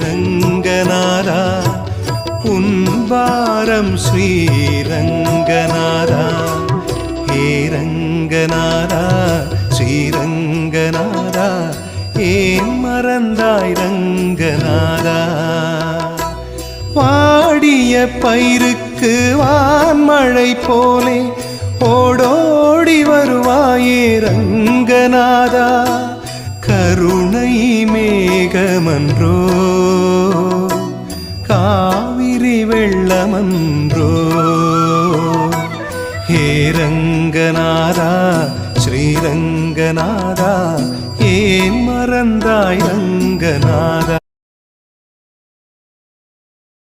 ஸ்ரீரங்கநாதா உன்பாரம் ஸ்ரீரங்கநாதா ஹே ரங்கநாதா ஸ்ரீரங்கநாதா ஏன் மறந்தாய் ரங்கநாதா வாடிய பயிருக்கு வான்மழை போலே ஓடோடி வருவாயே ரங்கநாதா கருணை மேகமன்றோ காவிரி வெள்ளமன்றோ ஹே ரங்கநாதா ஸ்ரீரங்கநாதா ஏன் மறந்தாய் ரங்கநாதா